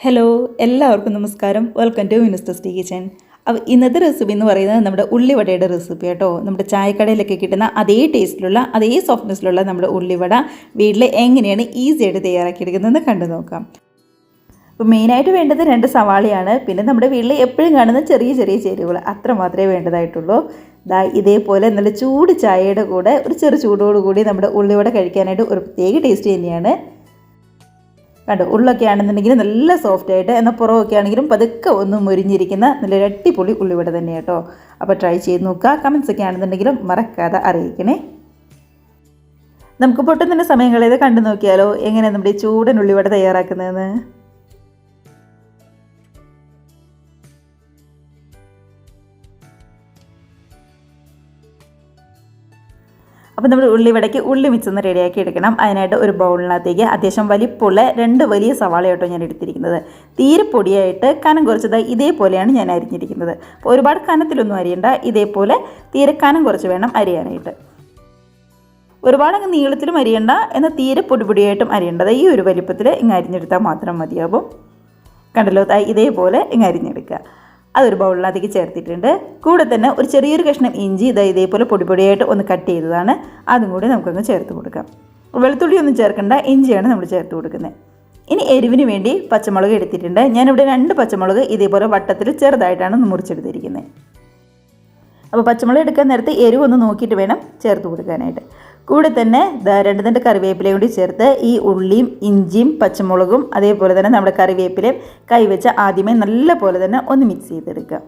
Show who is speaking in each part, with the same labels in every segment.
Speaker 1: Hello, എല്ലാവർക്കും നമസ്കാരം. Welcome to Minnu's kitchen. അപ്പോൾ ഇന്നത്തെ റെസിപ്പി എന്ന് പറയുന്നത് നമ്മുടെ ഉള്ളിവടയുടെ റെസിപ്പി കേട്ടോ. നമ്മുടെ ചായക്കടയിലൊക്കെ കിട്ടുന്ന അതേ ടേസ്റ്റിലുള്ള അതേ സോഫ്റ്റ്നെസ്സിലുള്ള നമ്മുടെ ഉള്ളിവട വീട്ടിൽ എങ്ങനെയാണ് ഈസി ആയിട്ട് തയ്യാറാക്കിയെടുക്കുന്നതെന്ന് കണ്ടു നോക്കാം. അപ്പോൾ മെയിനായിട്ട് വേണ്ടത് 2 സവാളയാണ്. പിന്നെ നമ്മുടെ വീട്ടിൽ എപ്പോഴും കാണുന്ന ചെറിയ ചെറിയ ചേരുവകൾ അത്ര മാത്രമേ വേണ്ടതായിട്ടുള്ളൂ. ഇതേപോലെ നല്ല ചൂട് ചായയുടെ കൂടെ ഒരു ചെറു ചൂടോടുകൂടി നമ്മുടെ ഉള്ളിവട കഴിക്കാനായിട്ട് ഒരു പ്രത്യേക ടേസ്റ്റ് തന്നെയാണ്. കണ്ടോ, ഉള്ളൊക്കെ ആണെന്നുണ്ടെങ്കിൽ നല്ല സോഫ്റ്റായിട്ട്, എന്നാൽ പുറമൊക്കെ ആണെങ്കിലും പതുക്കെ ഒന്ന് മുരിഞ്ഞിരിക്കുന്ന നല്ലൊരു അടിപൊളി ഉള്ളിവട തന്നെ കേട്ടോ. അപ്പോൾ ട്രൈ ചെയ്ത് നോക്കുക. കമൻസൊക്കെ ആണെന്നുണ്ടെങ്കിലും മറക്കാതെ അറിയിക്കണേ. നമുക്ക് പൊട്ടും തന്നെ സമയം കളയാതെ കണ്ടു നോക്കിയാലോ എങ്ങനെയാണ് നമ്മുടെ ചൂടൻ ഉള്ളിവട തയ്യാറാക്കുന്നതെന്ന്. അപ്പോൾ നമ്മൾ ഉള്ളിവടയ്ക്ക് ഉള്ളി മിക്സ് ഒന്ന് റെഡിയാക്കി എടുക്കണം. അതിനായിട്ട് ഒരു ബൗളിനകത്തേക്ക് അത്യാവശ്യം വലിപ്പമുള്ള 2 വലിയ സവാള കേട്ടോ ഞാൻ എടുത്തിരിക്കുന്നത്. തീരെ പൊടിയായിട്ട് കനം കുറച്ചത് ഇതേപോലെയാണ് ഞാൻ അരിഞ്ഞിരിക്കുന്നത്. അപ്പോൾ ഒരുപാട് കനത്തിലൊന്നും അരിയണ്ട, ഇതേപോലെ തീരെ കനം കുറച്ച് വേണം അരിയാനായിട്ട്. ഒരുപാടങ്ങ് നീളത്തിലും അരിയണ്ട, എന്നാൽ തീരെ പൊടിയായിട്ടും അരിയേണ്ടത് ഈ ഒരു വലിപ്പത്തിൽ ഇങ്ങ് അരിഞ്ഞെടുത്താൽ മാത്രം മതിയാവും. കണ്ടല്ലോ, ഇതേപോലെ ഇങ്ങ് അരിഞ്ഞെടുക്കുക. അതൊരു ബൗളിനകത്തേക്ക് ചേർത്തിട്ടുണ്ട്. കൂടെ തന്നെ ഒരു ചെറിയൊരു കഷ്ണം ഇഞ്ചി ഇതേപോലെ പൊടിയായിട്ട് ഒന്ന് കട്ട് ചെയ്തതാണ്, അതും കൂടി നമുക്കൊന്ന് ചേർത്ത് കൊടുക്കാം. വെളുത്തുള്ളി ഒന്നും ചേർക്കേണ്ട, ഇഞ്ചിയാണ് നമ്മൾ ചേർത്ത് കൊടുക്കുന്നത്. ഇനി എരിവിന് വേണ്ടി പച്ചമുളക് എടുത്തിട്ടുണ്ട്. ഞാനിവിടെ 2 പച്ചമുളക് ഇതേപോലെ വട്ടത്തിൽ ചെറുതായിട്ടാണ് മുറിച്ചെടുത്തിരിക്കുന്നത്. അപ്പോൾ പച്ചമുളക് എടുക്കാൻ നേരത്ത് എരിവൊന്ന് നോക്കിയിട്ട് വേണം ചേർത്ത് കൊടുക്കാനായിട്ട്. കൂടെ തന്നെ 2 തണ്ട് കറിവേപ്പിലയും കൂടി ചേർത്ത് ഈ ഉള്ളിയും ഇഞ്ചിയും പച്ചമുളകും അതേപോലെ തന്നെ നമ്മുടെ കറിവേപ്പിലയും കൈവച്ച് ആദ്യമേ നല്ല പോലെ തന്നെ ഒന്ന് മിക്സ് ചെയ്തെടുക്കുക.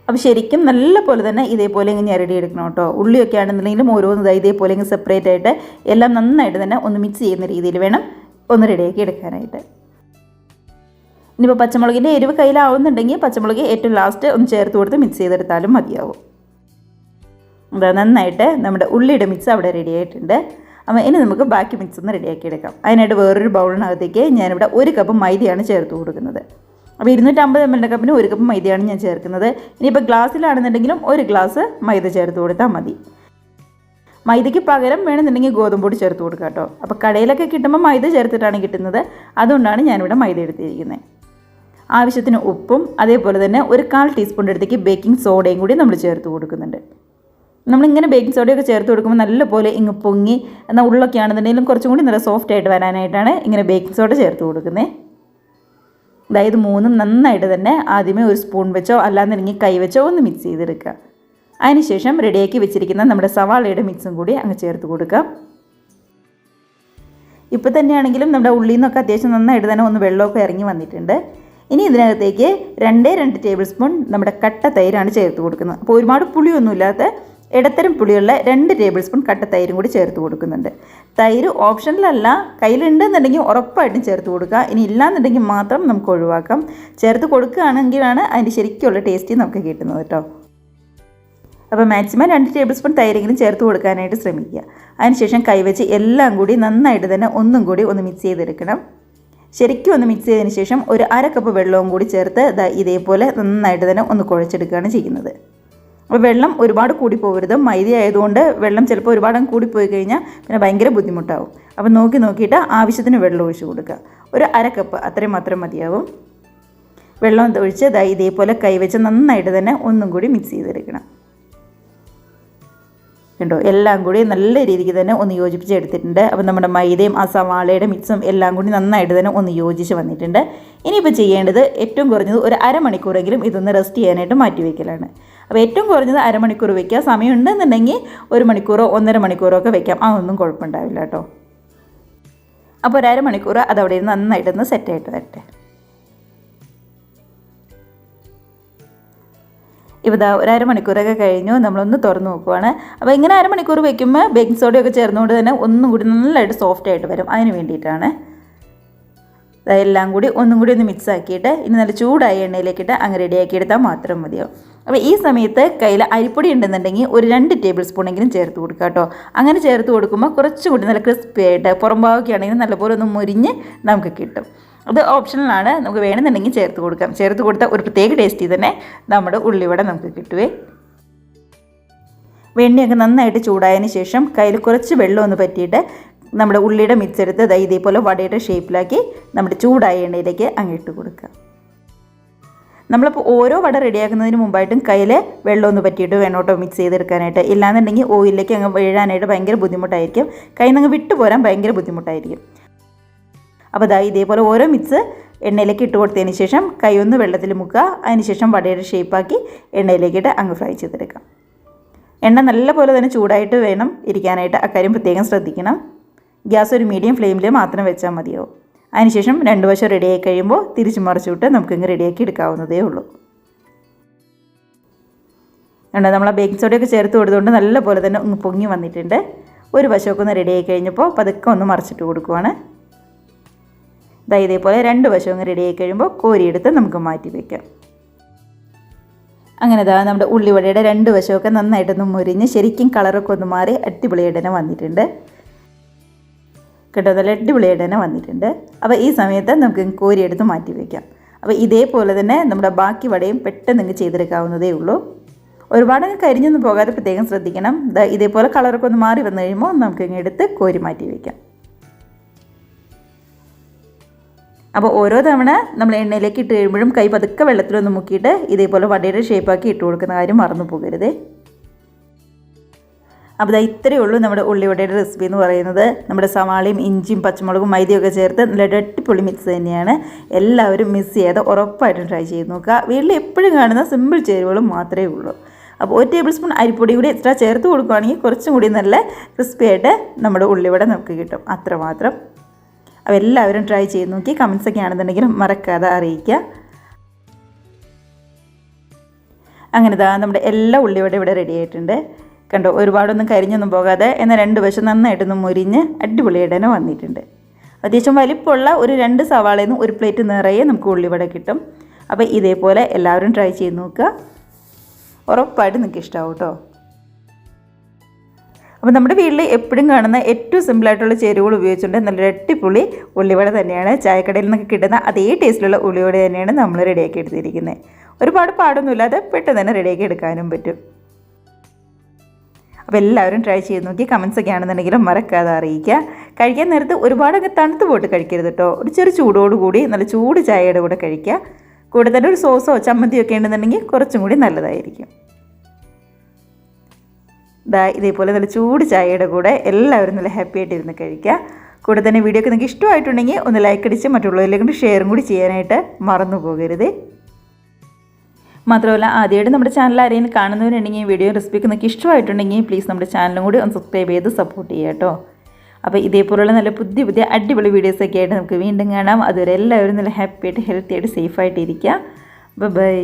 Speaker 1: അപ്പോൾ ശരിക്കും നല്ല പോലെ തന്നെ ഇതേപോലെ ഇങ്ങനെ ഞെരടിയെടുക്കണം കേട്ടോ. ഉള്ളിയൊക്കെ ആണെന്നുണ്ടെങ്കിലും ഓരോന്ന് ഇതേപോലെ ഇങ്ങനെ സെപ്പറേറ്റ് ആയിട്ട് എല്ലാം നന്നായിട്ട് തന്നെ ഒന്ന് മിക്സ് ചെയ്യുന്ന രീതിയിൽ വേണം ഒന്ന് റെഡിയാക്കി എടുക്കാനായിട്ട്. ഇനിയിപ്പോൾ പച്ചമുളകിൻ്റെ എരിവ് കയ്യിലാവുന്നുണ്ടെങ്കിൽ പച്ചമുളക് ഏറ്റവും ലാസ്റ്റ് ഒന്ന് ചേർത്ത് കൊടുത്ത് മിക്സ് ചെയ്തെടുത്താലും മതിയാവും. നന്നായിട്ട് നമ്മുടെ ഉള്ളിയുടെ മിക്സ് അവിടെ റെഡി ആയിട്ടുണ്ട്. അപ്പോൾ ഇനി നമുക്ക് ബാക്കി മിക്സ് ഒന്ന് റെഡിയാക്കി എടുക്കാം. അതിനായിട്ട് വേറൊരു ബൗളിനകത്തേക്ക് ഞാനിവിടെ 1 കപ്പ് മൈദയാണ് ചേർത്ത് കൊടുക്കുന്നത്. അപ്പോൾ 250 ml കപ്പിന് 1 കപ്പ് മൈദയാണ് ഞാൻ ചേർക്കുന്നത്. ഇനിയിപ്പോൾ ഗ്ലാസ്സിലാണെന്നുണ്ടെങ്കിലും 1 ഗ്ലാസ് മൈദ ചേർത്ത് കൊടുത്താൽ മതി. മൈദയ്ക്ക് പകരം വേണമെന്നുണ്ടെങ്കിൽ ഗോതമ്പ് പൊടി ചേർത്ത് കൊടുക്കുക കേട്ടോ. അപ്പോൾ കടയിലൊക്കെ കിട്ടുമ്പോൾ മൈദ ചേർത്തിട്ടാണ് കിട്ടുന്നത്, അതുകൊണ്ടാണ് ഞാനിവിടെ മൈദ എടുത്തിരിക്കുന്നത്. ആവശ്യത്തിന് ഉപ്പും അതേപോലെ തന്നെ 1/4 ടീസ്പൂൺ അടുത്തേക്ക് ബേക്കിംഗ് സോഡയും കൂടി നമ്മൾ ചേർത്ത് കൊടുക്കുന്നുണ്ട്. നമ്മളിങ്ങനെ ബേക്കിംഗ് സോഡയൊക്കെ ചേർത്ത് കൊടുക്കുമ്പോൾ നല്ലപോലെ ഇങ്ങ് പൊങ്ങി, എന്നാൽ ഉള്ളൊക്കെ ആണെന്നുണ്ടെങ്കിലും കുറച്ചും കൂടി നല്ല സോഫ്റ്റ് ആയിട്ട് വരാനായിട്ടാണ് ഇങ്ങനെ ബേക്കിംഗ് സോഡ ചേർത്ത് കൊടുക്കുന്നത്. അതായത് 3 നന്നായിട്ട് തന്നെ ആദ്യമേ 1 സ്പൂൺ വെച്ചോ അല്ലാന്നുണ്ടെങ്കിൽ കൈ വെച്ചോ ഒന്ന് മിക്സ് ചെയ്തെടുക്കുക. അതിനുശേഷം റെഡിയാക്കി വെച്ചിരിക്കുന്ന നമ്മുടെ സവാളയുടെ മിക്സും കൂടി അങ്ങ് ചേർത്ത് കൊടുക്കാം. ഇപ്പോൾ തന്നെയാണെങ്കിലും നമ്മുടെ ഉള്ളിൽ നിന്നൊക്കെ അത്യാവശ്യം നന്നായിട്ട് തന്നെ ഒന്ന് വെള്ളമൊക്കെ ഇറങ്ങി വന്നിട്ടുണ്ട്. ഇനി ഇതിനകത്തേക്ക് 2 ടേബിൾ സ്പൂൺ നമ്മുടെ കട്ട തൈരാണ് ചേർത്ത് കൊടുക്കുന്നത്. അപ്പോൾ ഒരുപാട് പുളിയൊന്നുമില്ലാത്ത ഇടത്തരം പുളിയുള്ള 2 ടേബിൾ സ്പൂൺ കട്ട തൈരും കൂടി ചേർത്ത് കൊടുക്കുന്നുണ്ട്. തൈര് ഓപ്ഷനിലല്ല, കയ്യിലുണ്ടെന്നുണ്ടെങ്കിൽ ഉറപ്പായിട്ടും ചേർത്ത് കൊടുക്കുക. ഇനി ഇല്ലാന്നുണ്ടെങ്കിൽ മാത്രം നമുക്ക് ഒഴിവാക്കാം. ചേർത്ത് കൊടുക്കുകയാണെങ്കിലാണ് അതിൻ്റെ ശരിക്കുള്ള ടേസ്റ്റ് നമുക്ക് കിട്ടുന്നത് കേട്ടോ. അപ്പോൾ മാക്സിമം 2 ടേബിൾ സ്പൂൺ തൈരെങ്കിലും ചേർത്ത് കൊടുക്കാനായിട്ട് ശ്രമിക്കുക. അതിനുശേഷം കൈവച്ച് എല്ലാം കൂടി നന്നായിട്ട് തന്നെ ഒന്നും കൂടി ഒന്ന് മിക്സ് ചെയ്തെടുക്കണം. ശരിക്കും ഒന്ന് മിക്സ് ചെയ്തതിന് ശേഷം 1/2 കപ്പ് വെള്ളവും കൂടി ചേർത്ത് ഇതേപോലെ നന്നായിട്ട് തന്നെ ഒന്ന് കുഴച്ചെടുക്കുകയാണ് ചെയ്യുന്നത്. അപ്പോൾ വെള്ളം ഒരുപാട് കൂടി പോകരുത്. മൈദ ആയതുകൊണ്ട് വെള്ളം ചിലപ്പോൾ ഒരുപാട് കൂടിപ്പോയി കഴിഞ്ഞാൽ പിന്നെ ഭയങ്കര ബുദ്ധിമുട്ടാവും. അപ്പോൾ നോക്കിയിട്ട് ആവശ്യത്തിന് വെള്ളം ഒഴിച്ച് കൊടുക്കുക. 1/2 കപ്പ് അത്രയും മാത്രം മതിയാവും. വെള്ളം ഒഴിച്ച് ഇതേപോലെ കൈവച്ച് നന്നായിട്ട് തന്നെ ഒന്നും കൂടി മിക്സ് ചെയ്തെടുക്കണം. കണ്ടോ, എല്ലാം കൂടി നല്ല രീതിക്ക് തന്നെ ഒന്ന് യോജിപ്പിച്ചെടുത്തിട്ടുണ്ട്. അപ്പോൾ നമ്മുടെ മൈദയും ആ സവാളയുടെ മിക്സും എല്ലാം കൂടി നന്നായിട്ട് തന്നെ ഒന്ന് യോജിച്ച് വന്നിട്ടുണ്ട്. ഇനിയിപ്പോൾ ചെയ്യേണ്ടത് ഏറ്റവും കുറഞ്ഞത് 1/2 മണിക്കൂറെങ്കിലും ഇതൊന്ന് റെസ്റ്റ് ചെയ്യാനായിട്ട് മാറ്റി വയ്ക്കലാണ്. അപ്പോൾ ഏറ്റവും കുറഞ്ഞത് 1/2 മണിക്കൂർ വയ്ക്കുക. സമയം ഉണ്ടെന്നുണ്ടെങ്കിൽ 1 മണിക്കൂറോ 1.5 മണിക്കൂറോ ഒക്കെ വയ്ക്കാം, അതൊന്നും കുഴപ്പമുണ്ടാവില്ല കേട്ടോ. അപ്പോൾ 1/2 മണിക്കൂർ അതവിടെ ഇരുന്ന് നന്നായിട്ടൊന്ന് സെറ്റായിട്ട് വരട്ടെ. ഇപ്പോൾ 1/2 മണിക്കൂറൊക്കെ കഴിഞ്ഞു. നമ്മളൊന്ന് തുറന്ന് നോക്കുവാണ്. അപ്പോൾ ഇങ്ങനെ 1/2 മണിക്കൂർ വയ്ക്കുമ്പോൾ ബേക്കിംഗ് സോഡയൊക്കെ ചേർന്നുകൊണ്ട് തന്നെ ഒന്നും കൂടി നല്ലതായിട്ട് സോഫ്റ്റ് ആയിട്ട് വരും. അതിന് വേണ്ടിയിട്ടാണ്. എല്ലാം കൂടി ഒന്നും കൂടി ഒന്ന് മിക്സ് ആക്കിയിട്ട് ഇനി നല്ല ചൂടായ എണ്ണയിലേക്കിട്ട് അങ്ങ് റെഡിയാക്കി എടുത്താൽ മാത്രം മതിയാവും. അപ്പോൾ ഈ സമയത്ത് കയ്യിൽ അരിപ്പൊടി ഉണ്ടെന്നുണ്ടെങ്കിൽ 2 ടേബിൾ സ്പൂണെങ്കിലും ചേർത്ത് കൊടുക്കുക കേട്ടോ. അങ്ങനെ ചേർത്ത് കൊടുക്കുമ്പോൾ കുറച്ചും കൂടി നല്ല ക്രിസ്പി ആയിട്ട് പുറംഭാഗമൊക്കെ ആണെങ്കിൽ നല്ലപോലെ ഒന്ന് മുരിഞ്ഞ് നമുക്ക് കിട്ടും. അത് ഓപ്ഷണലാണ്, നമുക്ക് വേണമെന്നുണ്ടെങ്കിൽ ചേർത്ത് കൊടുക്കാം. ചേർത്ത് കൊടുത്താൽ ഒരു പ്രത്യേക ടേസ്റ്റിൽ തന്നെ നമ്മുടെ ഉള്ളിവട നമുക്ക് കിട്ടുവേ. വെണ്ണയൊക്കെ നന്നായിട്ട് ചൂടായതിന് ശേഷം കയ്യിൽ കുറച്ച് വെള്ളം ഒന്ന് പറ്റിയിട്ട് നമ്മുടെ ഉള്ളിയുടെ മിക്സ് എടുത്ത് ഇതേപോലെ വടയുടെ ഷേപ്പിലാക്കി നമ്മുടെ ചൂടായ എണ്ണയിലേക്ക് അങ്ങിട്ട് കൊടുക്കുക. നമ്മളിപ്പോൾ ഓരോ വട റെഡിയാക്കുന്നതിന് മുമ്പായിട്ടും കയ്യിൽ വെള്ളമൊന്ന് പറ്റിയിട്ട് വേണം കേട്ടോ മിക്സ് ചെയ്തെടുക്കാനായിട്ട്. ഇല്ലാന്നുണ്ടെങ്കിൽ ഓയിലേക്ക് അങ്ങ് വീഴാനായിട്ട് ഭയങ്കര ബുദ്ധിമുട്ടായിരിക്കും, കയ്യിൽ നിന്ന് വിട്ടു പോരാൻ ഭയങ്കര ബുദ്ധിമുട്ടായിരിക്കും. അപ്പോൾ ഇതേപോലെ ഓരോ മിക്സ് എണ്ണയിലേക്ക് ഇട്ട് കൊടുത്തതിന് ശേഷം കൈ ഒന്ന് വെള്ളത്തിൽ മുക്കുക. അതിന് ശേഷം വടയുടെ ഷേപ്പാക്കി എണ്ണയിലേക്കിട്ട് അങ്ങ് ഫ്രൈ ചെയ്തെടുക്കാം. എണ്ണ നല്ലപോലെ തന്നെ ചൂടായിട്ട് വേണം ഇരിക്കാനായിട്ട്, അക്കാര്യം പ്രത്യേകം ശ്രദ്ധിക്കണം. ഗ്യാസ് ഒരു മീഡിയം ഫ്ലെയിമിൽ മാത്രം വെച്ചാൽ മതിയാവും. അതിനുശേഷം 2 വശം റെഡിയായി കഴിയുമ്പോൾ തിരിച്ച് മറിച്ചിട്ട് നമുക്കിങ്ങ് റെഡിയാക്കി എടുക്കാവുന്നതേ ഉള്ളൂ. നമ്മൾ ബേക്കിംഗ് സോഡയൊക്കെ ചേർത്ത് കൊടുത്തുകൊണ്ട് നല്ലപോലെ തന്നെ ഒന്ന് പൊങ്ങി വന്നിട്ടുണ്ട്. ഒരു വശമൊക്കെ ഒന്ന് റെഡിയായി കഴിഞ്ഞപ്പോൾ പതുക്കെ ഒന്ന് മറിച്ചിട്ട് കൊടുക്കുവാണ്. ഇതേപോലെ 2 വശവും ഒന്ന് റെഡിയായി കഴിയുമ്പോൾ കോരിയെടുത്ത് നമുക്ക് മാറ്റി വയ്ക്കാം. അങ്ങനെ നമ്മുടെ ഉള്ളിവടയുടെ 2 വശമൊക്കെ നന്നായിട്ടൊന്ന് മുരിഞ്ഞ് ശരിക്കും കളറൊക്കെ ഒന്ന് മാറി അടിപൊളിയായിട്ട് തന്നെ വന്നിട്ടുണ്ട് കേട്ടോ. നല്ല അടിപൊളിയായിട്ട് തന്നെ വന്നിട്ടുണ്ട്. അപ്പോൾ ഈ സമയത്ത് നമുക്ക് കോരിയെടുത്ത് മാറ്റി വയ്ക്കാം. അപ്പോൾ ഇതേപോലെ തന്നെ നമ്മുടെ ബാക്കി വടയും പെട്ടെന്ന് ചെയ്തെടുക്കാവുന്നതേ ഉള്ളൂ. ഒരുപാട് കരിഞ്ഞൊന്നും പോകാതെ പ്രത്യേകം ശ്രദ്ധിക്കണം. ഇതേപോലെ കളറൊക്കെ ഒന്ന് മാറി വന്നു കഴിയുമ്പോൾ നമുക്ക് എടുത്ത് കോരി മാറ്റി വയ്ക്കാം. അപ്പോൾ ഓരോ തവണ നമ്മൾ എണ്ണയിലേക്ക് ഇട്ട് കഴിയുമ്പോഴും കൈ പതുക്കെ വെള്ളത്തിലൊന്ന് മുക്കിയിട്ട് ഇതേപോലെ വടയുടെ ഷേപ്പാക്കി ഇട്ട് കൊടുക്കുന്ന കാര്യം മറന്നു പോകരുത്. അപ്പോൾ ഇത്രയേ ഉള്ളൂ നമ്മുടെ ഉള്ളിവടയുടെ റെസിപ്പി എന്ന് പറയുന്നത്. നമ്മുടെ സവാളയും ഇഞ്ചിയും പച്ചമുളകും മൈദയൊക്കെ ചേർത്ത് നല്ല അടിപൊളി മിക്സ് തന്നെയാണ്. എല്ലാവരും മിസ് ചെയ്യാതെ ഉറപ്പായിട്ടും ട്രൈ ചെയ്ത് നോക്കുക. വീട്ടിൽ എപ്പോഴും കാണുന്ന സിമ്പിൾ ചേരുവകളും മാത്രമേ ഉള്ളൂ. അപ്പോൾ 1 ടേബിൾ സ്പൂൺ അരിപ്പൊടി കൂടി എക്സ്ട്രാ ചേർത്ത് കൊടുക്കുകയാണെങ്കിൽ കുറച്ചും കൂടി നല്ല ക്രിസ്പി ആയിട്ട് നമ്മുടെ ഉള്ളിവട നമുക്ക് കിട്ടും. അത്രമാത്രം. അപ്പോൾ എല്ലാവരും ട്രൈ ചെയ്ത് നോക്കി കമൻസൊക്കെ ആണെന്നുണ്ടെങ്കിലും മറക്കാതെ അറിയിക്കുക. അങ്ങനെ നമ്മുടെ എല്ലാ ഉള്ളിവട ഇവിടെ റെഡി ആയിട്ടുണ്ട് കണ്ടോ. ഒരുപാടൊന്നും കരിഞ്ഞൊന്നും പോകാതെ എന്നാൽ 2 വശം നന്നായിട്ടൊന്നും മുരിഞ്ഞ് അടിപൊളിയായിട്ട് തന്നെ വന്നിട്ടുണ്ട്. അത്യാവശ്യം വലിപ്പമുള്ള ഒരു 2 സവാളയിൽ നിന്ന് 1 പ്ലേറ്റ് നിറയെ നമുക്ക് ഉള്ളിവട കിട്ടും. അപ്പോൾ ഇതേപോലെ എല്ലാവരും ട്രൈ ചെയ്ത് നോക്കുക. ഉറപ്പായിട്ട് നിങ്ങൾക്ക് ഇഷ്ടമാവും കേട്ടോ. അപ്പോൾ നമ്മുടെ വീട്ടിൽ എപ്പോഴും കാണുന്ന ഏറ്റവും സിമ്പിളായിട്ടുള്ള ചേരുവകൾ ഉപയോഗിച്ചുകൊണ്ട് നല്ലൊരു അടിപൊളി ഉള്ളിവട തന്നെയാണ്. ചായക്കടയിൽ നിന്നൊക്കെ കിട്ടുന്ന അതേ ടേസ്റ്റിലുള്ള ഉള്ളിവട തന്നെയാണ് നമ്മൾ റെഡിയാക്കി എടുത്തിരിക്കുന്നത്. ഒരുപാട് പാടൊന്നുമില്ലാതെ പെട്ടെന്ന് തന്നെ റെഡിയാക്കി എടുക്കാനും പറ്റും. അപ്പോൾ എല്ലാവരും ട്രൈ ചെയ്ത് നോക്കി കമൻസൊക്കെ ആണെന്നുണ്ടെങ്കിലും മറക്കാതെ അറിയിക്കുക. കഴിക്കാൻ നേരത്ത് ഒരുപാടൊക്കെ തണുത്ത് പോയിട്ട് കഴിക്കരുത് കേട്ടോ. ഒരു ചെറു ചൂടോടുകൂടി നല്ല ചൂട് ചായയുടെ കൂടെ കഴിക്കുക. കൂടെ തന്നെ ഒരു സോസോ ചമ്മന്തിയോ ഒക്കെ ഉണ്ടെന്നുണ്ടെങ്കിൽ കുറച്ചും കൂടി നല്ലതായിരിക്കും. ഇതേപോലെ നല്ല ചൂട് ചായയുടെ കൂടെ എല്ലാവരും നല്ല ഹാപ്പി ആയിട്ടിരുന്ന് കഴിക്കുക. കൂടെ തന്നെ വീഡിയോ ഒക്കെ നിങ്ങൾക്ക് ഇഷ്ടമായിട്ടുണ്ടെങ്കിൽ ഒന്ന് ലൈക്ക് അടിച്ച് മറ്റുള്ളവരിലേക്ക് ഷെയറും കൂടി ചെയ്യാനായിട്ട് മറന്നു പോകരുത്. മാത്രമല്ല ആദ്യമായിട്ട് നമ്മുടെ ചാനൽ ആരെങ്കിലും കാണുന്നവരുണ്ടെങ്കിൽ വീഡിയോ റെസിപ്പിക്ക് നിങ്ങൾക്ക് ഇഷ്ടമായിട്ടുണ്ടെങ്കിൽ പ്ലീസ് നമ്മുടെ ചാനലും കൂടി ഒന്ന് സബ്സ്ക്രൈബ് ചെയ്ത് സപ്പോർട്ട് ചെയ്യുക കേട്ടോ. അപ്പോൾ ഇതേപോലുള്ള നല്ല പുതിയ അടിപൊളി വീഡിയോസൊക്കെ ആയിട്ട് നമുക്ക് വീണ്ടും കാണാം. അതുവരെ എല്ലാവരും നല്ല ഹാപ്പി ആയിട്ട് ഹെൽത്തി ആയിട്ട് സേഫായിട്ട് ഇരിക്കുക. ബൈ.